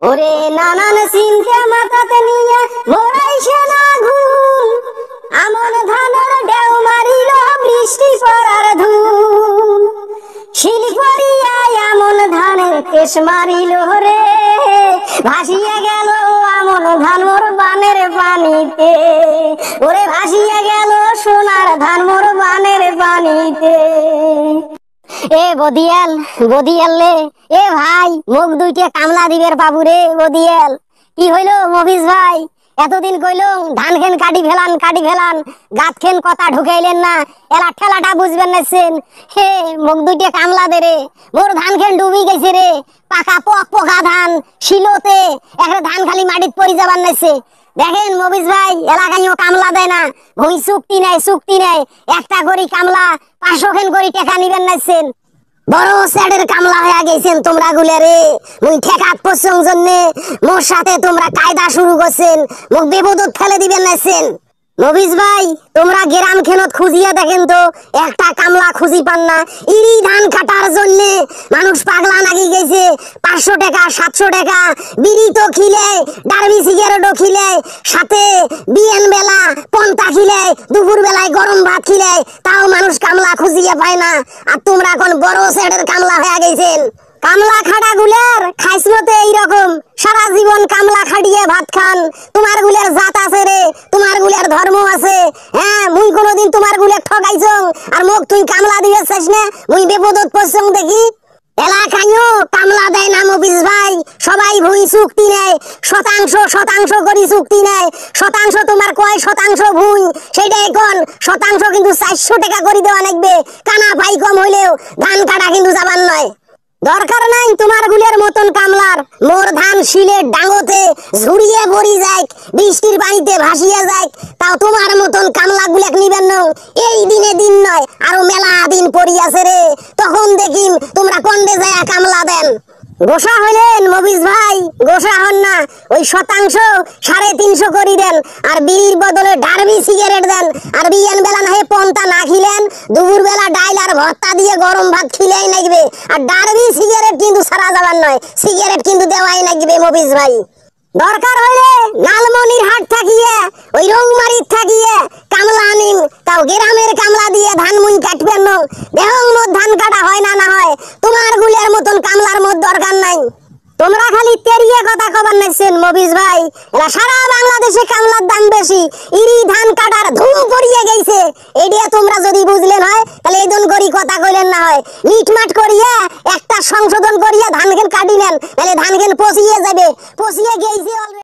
ওরে নানান চিন্তা মাথাতে নিয়ে মোরাইছে না ঘুম, আমন ধানের ঢেউ মারিল বৃষ্টি পড়ার ধুম। শিল পড়িয়ায় আমন ধানের কেশ মারিল রে, ভাসিয়া গেল আমন ধান মোর বানের পানিতে। ওরে ভাসিয়া গেল সোনার ধান মোর বানের পানিতে। এ বদিয়াল বদিয়াল রে, এ ভাই মুখ দুইটা কামলা দিবের বাবু রে। বদিয়াল কি হইলো মফিজ ভাই? এতদিন কইলুম ধান খেন কাটি ফেলান গাত খেন কথা ঢুকাইলেন না, এলা ঠেলাটা বুঝবেন নাছেন। হে মুখ দুইটা কামলা দে রে, মোর ধান খেন ডুবি গেছে রে। পাকা পকা ধান শিলতে একটা ধান খালি মাটিত পড়ি যাবার নাইছে। দেখেন মফিজ ভাই, এলাকায়ও কামলা দেয় না, ভুই চুক্তি নাই একটা করি কামলা 500 খেন করি টাকা নিবেন নাইছেন। বড় স্যারের কামলা হয়ে গেছেন তোমরা গুলে রে। মুই ঠেকাত পছং জন্যে মোর সাথে তোমরা কায়দা শুরু করছেন, মুখ বিপদত ফেলে দিবেন নাইছেন। মফিজ ভাই তোমরা গ্রাম খেনত খুঁজিয়া দেখেন তো একটা কামলা খুঁজি পান না। ইরি ধান কাটার জন্যে মানুষ পাগলা নাকি গেছে। 500 টাকা 700 টাকা বিড়ি তো খিলে, ডারবি সিগারেটও খিলে, সাথে বিয়েন বেলা পন্তা খিলে, দুপুর বেলায় গরম ভাত খিলে, তাও মানুষ কামলা খুঁজিয়ে পায় না। আর তোমরা কোন বড় সেটের কামলা হয়ে গেছেন। কামলা খাটা গুলের খাইছলতে এইরকম সারা জীবন কামলা খাটিয়ে ভাত খান। তোমার গুলের জাত আছে রে, তোমার গুলের ধর্ম আছে। হ্যাঁ মুই কোনোদিন তোমার গুলে ঠকাইছং আর মুখ তুই কামলা দিয়ে চাইছ না, মুই বিপদত পড়ছং দেখি। এলাকায়ও কামলা দেয় না মফিজ ভাই, সবাই ভুই চুক্তি নেয়, শতাংশ করি চুক্তি নেয়। শতাংশ তোমার কয় শতাংশ ভুই সেটাই কোন শতাংশ কিন্তু 400 টাকা করে দেওয়া লাগবে। কানা ভাই কম হইলেও ধান কাটা কিন্তু যাবার নয়। দরকার নাই তোমার গুলের মতন কামলার। মোর ধান শিলের ডাঙতে ঝুড়িয়ে পড়ি যায়, বৃষ্টির পানিতে ভাসিয়ে যায়, তাও তোমার মতন কামলা গুলেক নিবেন না। এই দিনে দিন নয়, আরো মেলা দিন পড়ি আছে রে, তখন দেখিম তোমরা কন্ডে যায় কামলা দেন। গোসা হইলেন মফিজ ভাই, গোসা হন না, ওই শতাংশ 350 করি দেন, আর বিড়ির বদলে ডারবি সিগারেট দেন। আর বিয়েন বেলা না হে পন্তা না খিলেন, দুপুর বেলা ডাইল আর ভর্তা দিয়ে গরম ভাত খিলেই লাগবে। আর ডারবি সিগারেট কিন্তু সারা যাবার নয়, সিগারেট কিন্তু দেওয়াই লাগবে মফিজ ভাই। দরকার হইলে লালমনির হাট থাকিয়ে ওই রংমারির থাকিয়ে কামলা আনিম, তাও গ্রামের কামলা দিয়ে ধান মুই কাটবেন না। দেহং মোর ধান কাটা হয় না হয়, তোমার গুলের মতন কামলার মোর দরকার নাই। তোমরা খালি তেরিয়ে কথা কবার নাইছেন মফিজ ভাই, এরা সারা বাংলাদেশে কামলার দাম বেশি, ইরি ধান কাটার ধুম পড়িয়ে গেছে। এডিয়া তোমরা যদি বুঝলেন হয় তাহলে এই দন করি কথা কইলেন না হয়, মিটমাট করিয়া একটা সংশোধন করিয়া ধান খেন কাটি নেন, তাহলে ধান খেন পচিয়ে যাবে, পচিয়ে গেছে।